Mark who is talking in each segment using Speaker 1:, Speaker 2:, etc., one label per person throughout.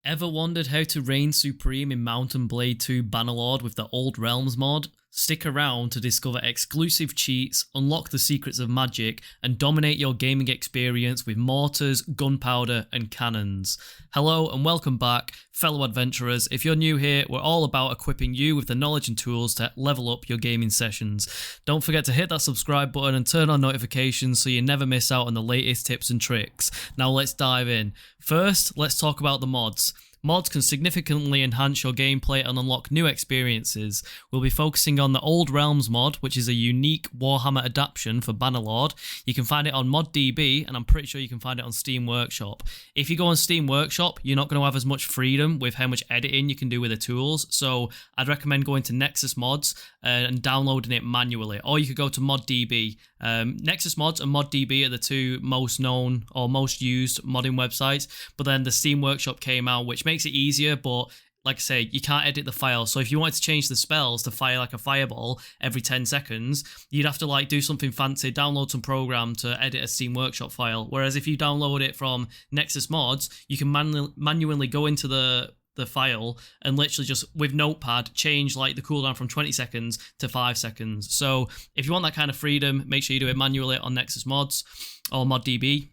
Speaker 1: Ever wondered how to reign supreme in Mount & Blade 2 Bannerlord with the Old Realms mod? Stick around to discover exclusive cheats, unlock the secrets of magic, and dominate your gaming experience with mortars, gunpowder, and cannons. Hello and welcome back, fellow adventurers. If you're new here, we're all about equipping you with the knowledge and tools to level up your gaming sessions. Don't forget to hit that subscribe button and turn on notifications so you never miss out on the latest tips and tricks. Now let's dive in. First, let's talk about the mods. Mods can significantly enhance your gameplay and unlock new experiences. We'll be focusing on the Old Realms mod, which is a unique Warhammer adaptation for Bannerlord. You can find it on moddb, and I'm pretty sure you can find it on Steam Workshop. If you go on Steam Workshop, you're not going to have as much freedom with how much editing you can do with the tools, so I'd recommend going to nexusmods and downloading it manually, or you could go to moddb. Nexusmods and moddb are the two most known or most used modding websites, but then the Steam Workshop came out, which makes it easier, but like I say, you can't edit the file. So if you wanted to change the spells to fire like a fireball every 10 seconds, you'd have to like do something fancy, download some program to edit a Steam Workshop file. Whereas if you download it from Nexus Mods, you can manually go into the file and literally just with Notepad change like the cooldown from 20 seconds to 5 seconds. So if you want that kind of freedom, make sure you do it manually on Nexus Mods or moddb.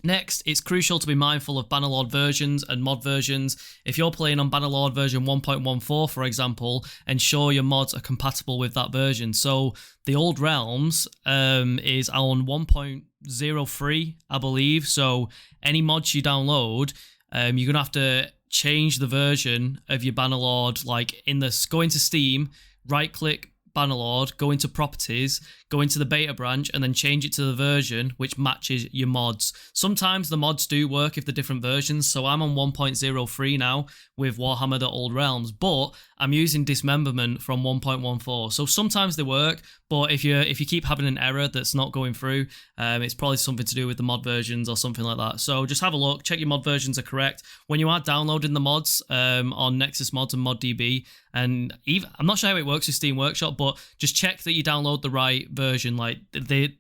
Speaker 1: Next, it's crucial to be mindful of Bannerlord versions and mod versions. If you're playing on Bannerlord version 1.14, for example, ensure your mods are compatible with that version. So the Old Realms is on 1.03, I believe. So any mods you download, you're going to have to change the version of your Bannerlord, like go into Steam, right click Bannerlord, go into properties, go into the beta branch, and then change it to the version which matches your mods. Sometimes the mods do work if they're different versions, so I'm on 1.03 now with Warhammer the Old Realms, but I'm using dismemberment from 1.14, so sometimes they work, but if you keep having an error that's not going through, it's probably something to do with the mod versions or something like that. So just have a look, check your mod versions are correct. When you are downloading the mods on Nexus Mods and moddb, and even I'm not sure how it works with Steam Workshop, but just check that you download the right version. Like they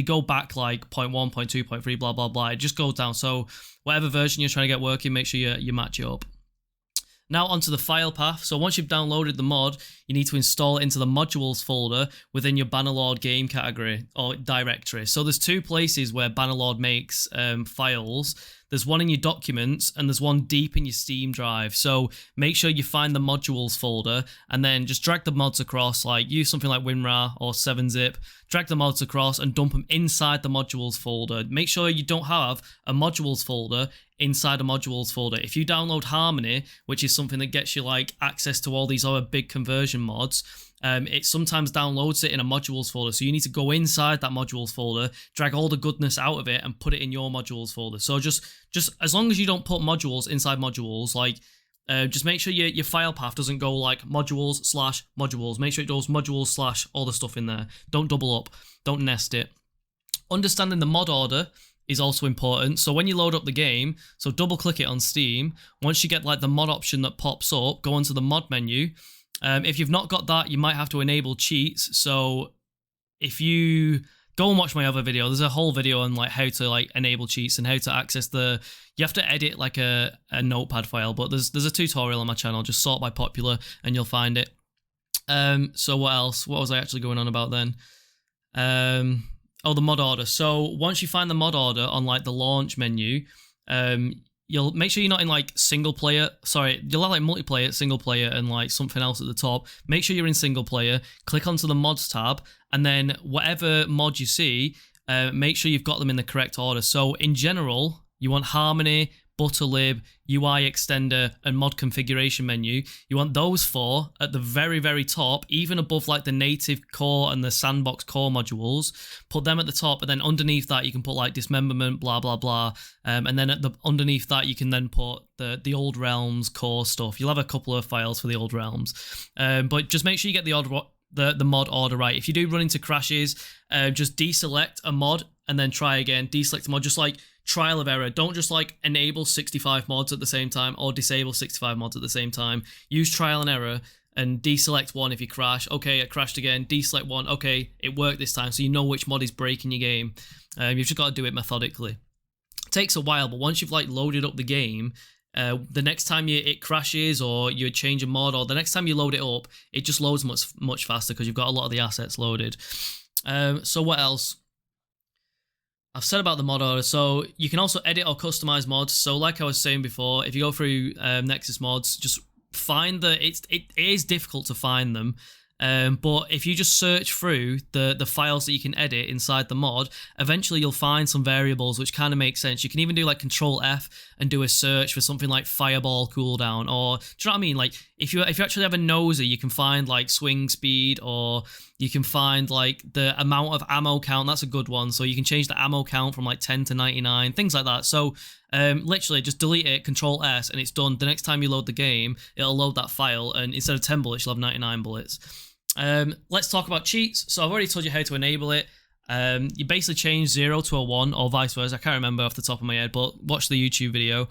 Speaker 1: go back like 0.1, 0.2, 0.3, blah blah blah. It just goes down. So whatever version you're trying to get working, make sure you match it up. Now onto the file path. So once you've downloaded the mod, you need to install it into the modules folder within your Bannerlord game category or directory. So there's two places where Bannerlord makes files. There's one in your documents and there's one deep in your Steam drive. So make sure you find the modules folder and then just drag the mods across, like use something like WinRAR or 7-zip, drag the mods across and dump them inside the modules folder. Make sure you don't have a modules folder inside a modules folder. If you download Harmony, which is something that gets you like access to all these other big conversion mods, it sometimes downloads it in a modules folder, so you need to go inside that modules folder, drag all the goodness out of it and put it in your modules folder. So just as long as you don't put modules inside modules, like just make sure your file path doesn't go like modules/modules. Make sure it goes modules/ all the stuff in there. Don't double up, don't nest it. Understanding the mod order is also important. So when you load up the game, so double click it on Steam. Once you get like the mod option that pops up, go onto the mod menu. If you've not got that, you might have to enable cheats. So if you go and watch my other video, there's a whole video on like how to like enable cheats and how to access you have to edit like a notepad file, but there's a tutorial on my channel. Just sort by popular and you'll find it. So what else? What was I actually going on about then? Oh, the mod order. So once you find the mod order on like the launch menu, you'll make sure you're not in like single player. Sorry, you'll have like multiplayer, single player, and like something else at the top. Make sure you're in single player. Click onto the mods tab, and then whatever mod you see, make sure you've got them in the correct order. So in general, you want Harmony, Butterlib, UI extender, and mod configuration menu. You want those four at the very, very top, even above like the native core and the sandbox core modules. Put them at the top, and then underneath that you can put like dismemberment, blah blah blah, and then underneath that you can then put the Old Realms core stuff. You'll have a couple of files for the Old Realms, but just make sure you get the mod order right. If you do run into crashes, just deselect a mod and then try again. Deselect a mod, just like trial of error. Don't just like enable 65 mods at the same time or disable 65 mods at the same time. Use trial and error and deselect one if you crash. Okay, it crashed again. Deselect one. Okay, it worked this time, so you know which mod is breaking your game. You've just got to do it methodically. It takes a while, but once you've like loaded up the game, The next time it crashes or you change a mod, or the next time you load it up, it just loads much faster because you've got a lot of the assets loaded. So what else? I've said about the mod order, so you can also edit or customize mods. So like I was saying before, if you go through nexusmods, just find it is difficult to find them. But if you just search through the files that you can edit inside the mod, eventually you'll find some variables which kind of make sense. You can even do like Control F and do a search for something like fireball cooldown, or do you know what I mean? Like if you actually have a nosy, you can find like swing speed, or you can find like the amount of ammo count. That's a good one. So you can change the ammo count from like 10 to 99, things like that. So literally just delete it, Control S, and it's done. The next time you load the game, it'll load that file, and instead of 10 bullets, you'll have 99 bullets. Let's talk about cheats. So I've already told you how to enable it. You basically change 0 to a 1 or vice versa. I can't remember off the top of my head, but watch the YouTube video.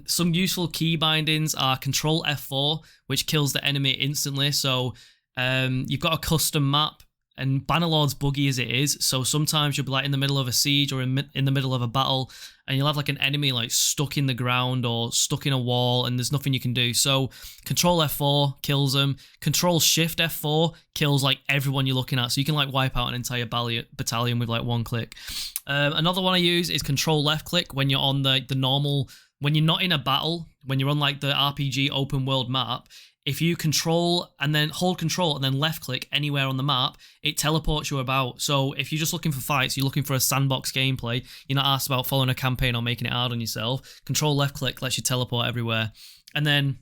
Speaker 1: Some useful key bindings are Control F4, which kills the enemy instantly. So you've got a custom map, and Bannerlord's buggy as it is, so sometimes you'll be like in the middle of a siege or in the middle of a battle, and you'll have like an enemy like stuck in the ground or stuck in a wall, and there's nothing you can do. So Control F4 kills them. Control Shift F4 kills like everyone you're looking at, so you can like wipe out an entire battalion with like one click. Another one I use is Control Left Click when you're on the normal, when you're not in a battle, when you're on like the RPG open world map. If you control and then hold control and then left click anywhere on the map, it teleports you about. So if you're just looking for fights, you're looking for a sandbox gameplay, you're not asked about following a campaign or making it hard on yourself, Control left click lets you teleport everywhere. And then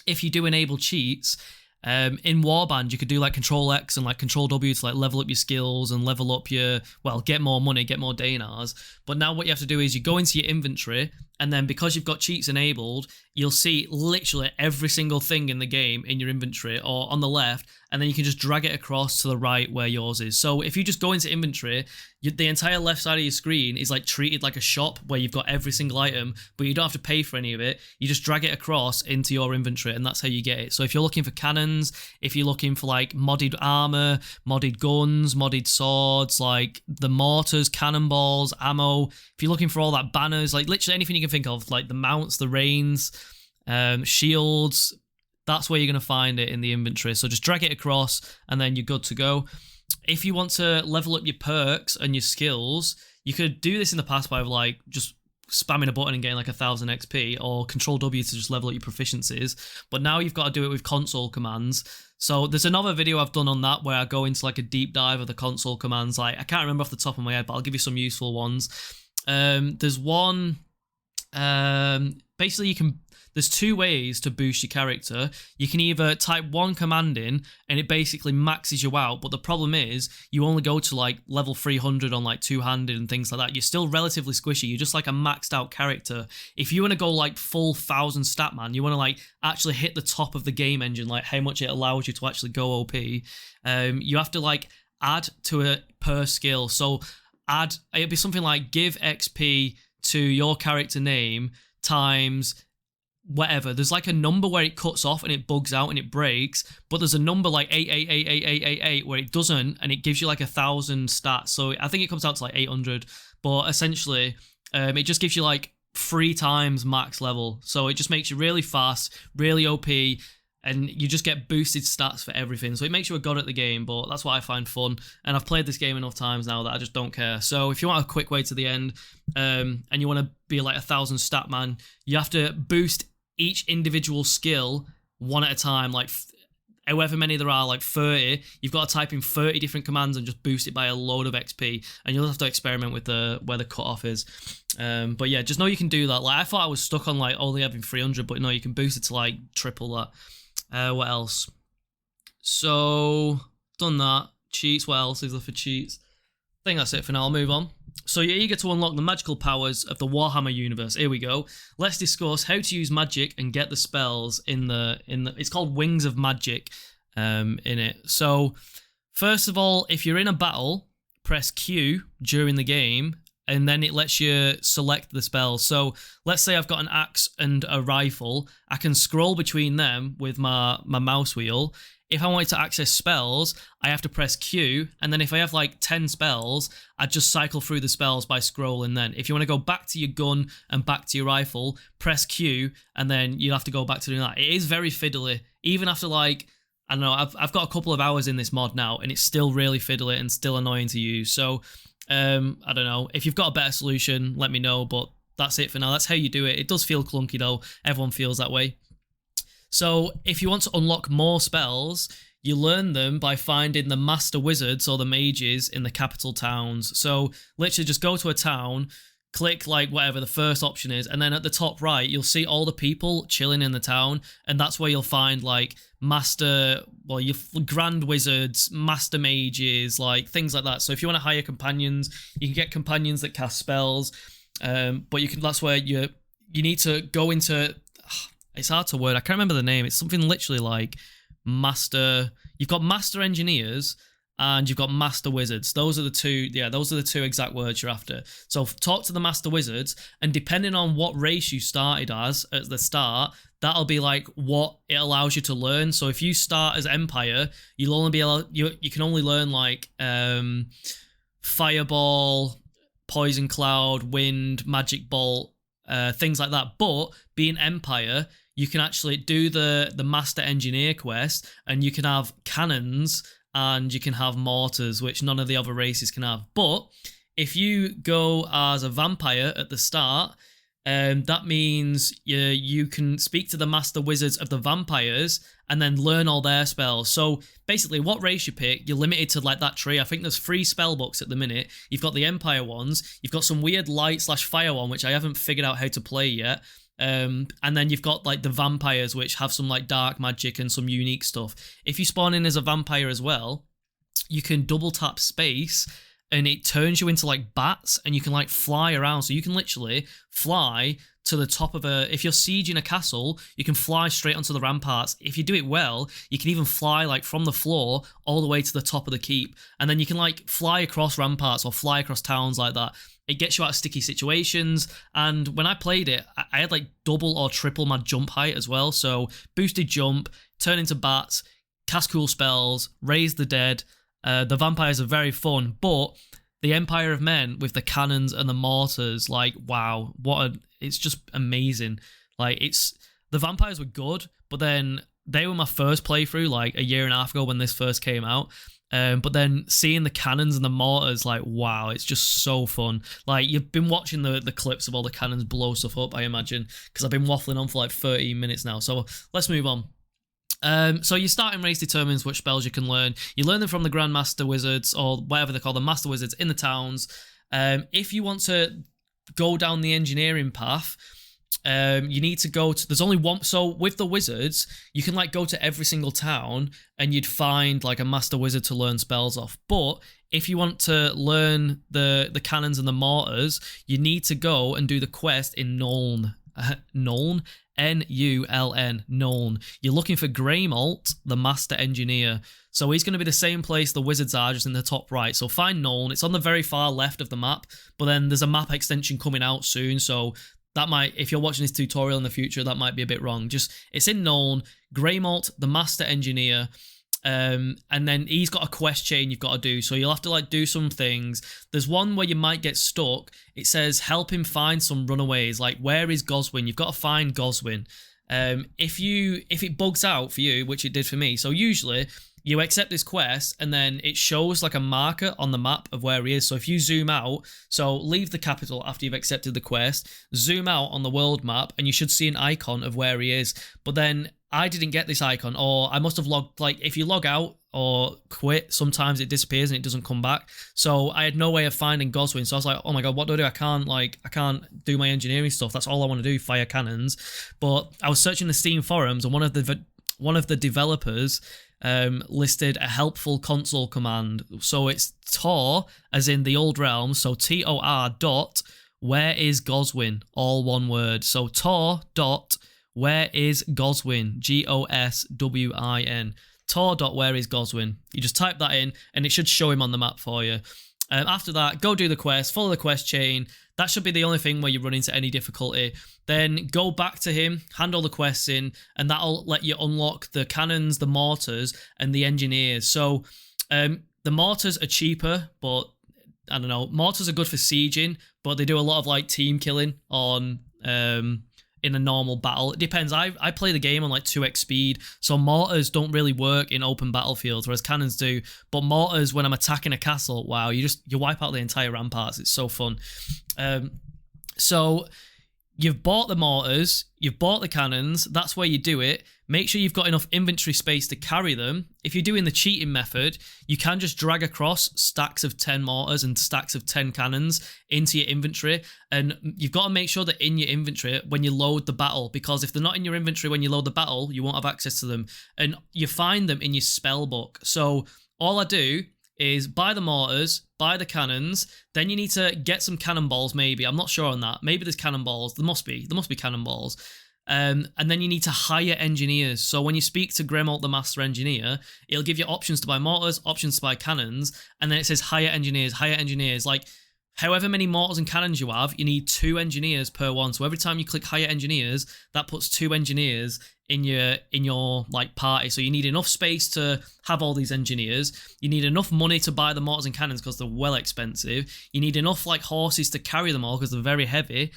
Speaker 1: if you do enable cheats, in Warband, you could do like Control X and like Control W to like level up your skills and level up your, well, get more money, get more dinars. But now what you have to do is you go into your inventory, and then because you've got cheats enabled, you'll see literally every single thing in the game in your inventory or on the left, and then you can just drag it across to the right where yours is. So if you just go into inventory, the entire left side of your screen is like treated like a shop where you've got every single item, but you don't have to pay for any of it. You just drag it across into your inventory, and that's how you get it. So if you're looking for cannons, if you're looking for like modded armor, modded guns, modded swords, like the mortars, cannonballs, ammo, if you're looking for all that, banners, like literally anything you can think of, like the mounts, the reins, shields, that's where you're going to find it in the inventory. So just drag it across and then you're good to go. If you want to level up your perks and your skills, you could do this in the past by like just spamming a button and getting like 1000 XP, or Control W to just level up your proficiencies. But now you've got to do it with console commands. So there's another video I've done on that where I go into like a deep dive of the console commands. Like I can't remember off the top of my head, but I'll give you some useful ones. There's one, basically there's two ways to boost your character. You can either type one command in and it basically maxes you out, but the problem is you only go to like level 300 on like two-handed and things like that. You're still relatively squishy. You're just like a maxed out character. If you want to go like full 1000 stat man, you want to like actually hit the top of the game engine, like how much it allows you to actually go OP, you have to like add to it per skill. So it'd be something like give XP to your character name times whatever. There's like a number where it cuts off and it bugs out and it breaks, but there's a number like 8888888 where it doesn't, and it gives you like 1000 stats. So I think it comes out to like 800, but essentially it just gives you like 3 times max level. So it just makes you really fast, really OP, and you just get boosted stats for everything. So it makes you a god at the game, but that's what I find fun. And I've played this game enough times now that I just don't care. So if you want a quick way to the end, and you want to be like 1000 stat man, you have to boost each individual skill one at a time, like however many there are, like 30. You've got to type in 30 different commands and just boost it by a load of XP, and you'll have to experiment with where the cutoff is. But yeah, just know you can do that. Like I thought I was stuck on like only having 300, but no, you can boost it to like triple that. What else? So done that. Cheats. What else is there for cheats? I think that's it for now. I'll move on. So you're eager to unlock the magical powers of the Warhammer universe. Here we go. Let's discuss how to use magic and get the spells in the it's called Wings of Magic in it. So first of all, if you're in a battle, press Q during the game, and then it lets you select the spells. So let's say I've got an axe and a rifle. I can scroll between them with my mouse wheel. if I wanted to access spells, I have to press Q, and then if I have like 10 spells, I just cycle through the spells by scrolling then. If you want to go back to your gun and back to your rifle, press Q, and then you'll have to go back to doing that. It is very fiddly, even after like, I don't know, I've got a couple of hours in this mod now, and it's still really fiddly and still annoying to use. So, I don't know. If you've got a better solution, let me know, but that's it for now. That's how you do it. It does feel clunky though. Everyone feels that way. So if you want to unlock more spells, you learn them by finding the master wizards or the mages in the capital towns. So literally just go to a town, click like whatever the first option is, and then at the top right, you'll see all the people chilling in the town, and that's where you'll find like your grand wizards, master mages, like things like that. So if you want to hire companions, you can get companions that cast spells, but that's where you need to go into... It's hard to word. I can't remember the name. It's something literally like master. You've got master engineers and you've got master wizards. Those are the two. Yeah, those are the two exact words you're after. So talk to the master wizards, and depending on what race you started as at the start, that'll be like what it allows you to learn. So if you start as Empire, you'll only be able, you can only learn like Fireball, Poison Cloud, Wind, Magic Bolt, things like that. But being Empire, you can actually do the Master Engineer quest, and you can have cannons and you can have mortars, which none of the other races can have. But if you go as a vampire at the start, that means you can speak to the Master Wizards of the vampires and then learn all their spells. So basically, what race you pick, you're limited to like that tree. I think there's 3 spell books at the minute. You've got the Empire ones. You've got some weird light/fire one, which I haven't figured out how to play yet. And then you've got like the vampires, which have some like dark magic and some unique stuff. If you spawn in as a vampire as well, you can double tap space and it turns you into like bats, and you can like fly around. So you can literally fly to the top of if you're sieging a castle, you can fly straight onto the ramparts. If you do it well, you can even fly like from the floor all the way to the top of the keep. And then you can like fly across ramparts or fly across towns like that. It gets you out of sticky situations. And when I played it, I had like double or triple my jump height as well. So boosted jump, turn into bats, cast cool spells, raise the dead. The vampires are very fun, but the Empire of Men with the cannons and the mortars, like, wow, it's just amazing. Like, the vampires were good, but then they were my first playthrough, like a year and a half ago when this first came out. But then seeing the cannons and the mortars, like, wow, it's just so fun. Like, you've been watching the clips of all the cannons blow stuff up, I imagine, because I've been waffling on for like 13 minutes now. So let's move on. So your starting race determines which spells you can learn. You learn them from the Grandmaster Wizards, or whatever they're called, the Master Wizards in the towns. If you want to go down the engineering path, you need to go to, there's only one, so with the wizards, you can like go to every single town and you'd find like a Master Wizard to learn spells off. But if you want to learn the cannons and the mortars, you need to go and do the quest in Nuln. Nuln? N-U-L-N, Nuln. You're looking for Greymalt, the Master Engineer. So he's going to be the same place the wizards are, just in the top right. So find Nuln. It's on the very far left of the map, but then there's a map extension coming out soon, so that might, if you're watching this tutorial in the future, that might be a bit wrong. Just, it's in Nuln, Greymalt, the Master Engineer, and then he's got a quest chain you've got to do, so you'll have to like do some things. There's one where you might get stuck. It says help him find some runaways, like where is Goswin? You've got to find Goswin. If it bugs out for you, which it did for me, so usually you accept this quest and then it shows like a marker on the map of where he is. So if you zoom out, so leave the capital after you've accepted the quest, zoom out on the world map and you should see an icon of where he is. But then I didn't get this icon, or I must have logged, like if you log out or quit, sometimes it disappears and it doesn't come back. So I had no way of finding Goswin. So I was like, oh my God, what do I do? I can't do my engineering stuff. That's all I want to do, fire cannons. But I was searching the Steam forums and one of the developers listed a helpful console command. So it's Tor, as in the old realms, so Tor dot where is Goswin, all one word. So Tor dot where is Goswin, Goswin, Tor dot where is Goswin. You just type that in and it should show him on the map for you. After that, go do the quest, follow the quest chain. That should be the only thing where you run into any difficulty. Then go back to him, hand all the quests in, and that'll let you unlock the cannons, the mortars, and the engineers. So the mortars are cheaper, but I don't know. Mortars are good for sieging, but they do a lot of like team killing on in a normal battle. It depends. I play the game on like 2x speed, so mortars don't really work in open battlefields, whereas cannons do. But mortars, when I'm attacking a castle, wow, you wipe out the entire ramparts. It's so fun. So you've bought the mortars, you've bought the cannons, that's where you do it. Make sure you've got enough inventory space to carry them. If you're doing the cheating method, you can just drag across stacks of 10 mortars and stacks of 10 cannons into your inventory. And you've got to make sure they're in your inventory when you load the battle, because if they're not in your inventory when you load the battle, you won't have access to them. And you find them in your spell book. So all I do is buy the mortars, buy the cannons, then you need to get some cannonballs maybe. I'm not sure on that. Maybe there's cannonballs. There must be cannonballs. And then you need to hire engineers. So when you speak to Grimold, the master engineer, it'll give you options to buy mortars, options to buy cannons, and then it says hire engineers, hire engineers. Like, however many mortars and cannons you have, you need 2 engineers per one. So every time you click hire engineers, that puts 2 engineers in your like party. So you need enough space to have all these engineers. You need enough money to buy the mortars and cannons because they're well expensive. You need enough like horses to carry them all because they're very heavy.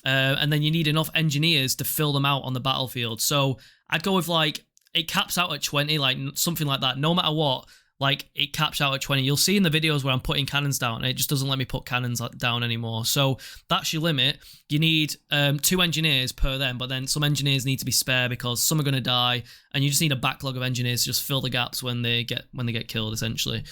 Speaker 1: And then you need enough engineers to fill them out on the battlefield. So I'd go with like, it caps out at 20, like something like that. No matter what, like it caps out at 20. You'll see in the videos where I'm putting cannons down, and it just doesn't let me put cannons down anymore. So that's your limit. You need 2 engineers per them, but then some engineers need to be spare because some are going to die, and you just need a backlog of engineers to just fill the gaps when they get killed, essentially.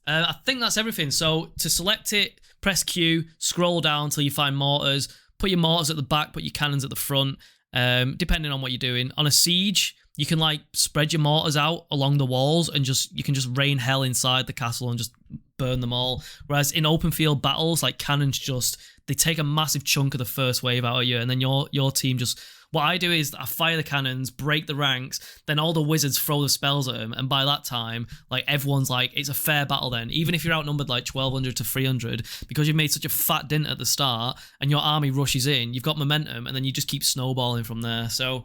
Speaker 1: I think that's everything. So to select it, press Q, scroll down till you find mortars. Put your mortars at the back, put your cannons at the front, depending on what you're doing. On a siege, you can like spread your mortars out along the walls and you can just rain hell inside the castle and just burn them all. Whereas in open field battles, like cannons they take a massive chunk of the first wave out of you, and then your team just... What I do is I fire the cannons, break the ranks, then all the wizards throw the spells at them, and by that time, like everyone's like, it's a fair battle then. Even if you're outnumbered like 1,200 to 300, because you've made such a fat dint at the start, and your army rushes in, you've got momentum, and then you just keep snowballing from there. So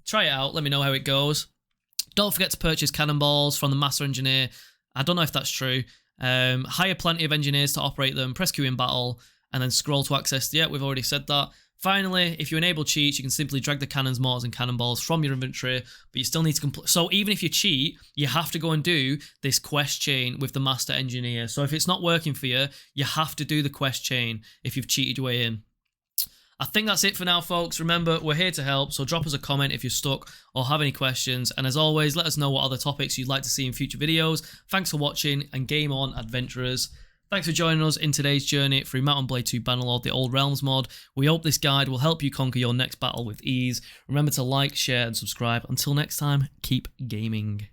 Speaker 1: try it out, let me know how it goes. Don't forget to purchase cannonballs from the master engineer. I don't know if that's true. Hire plenty of engineers to operate them, press Q in battle, and then scroll to access. Yeah, we've already said that. Finally, if you enable cheats, you can simply drag the cannons, mortars, and cannonballs from your inventory, but you still need to complete. So even if you cheat, you have to go and do this quest chain with the master engineer. So if it's not working for you, you have to do the quest chain if you've cheated your way in. I think that's it for now, folks. Remember, we're here to help, so drop us a comment if you're stuck or have any questions. And as always, let us know what other topics you'd like to see in future videos. Thanks for watching, and game on, adventurers. Thanks for joining us in today's journey through Mount & Blade 2 Bannerlord, the Old Realms mod. We hope this guide will help you conquer your next battle with ease. Remember to like, share, and subscribe. Until next time, keep gaming.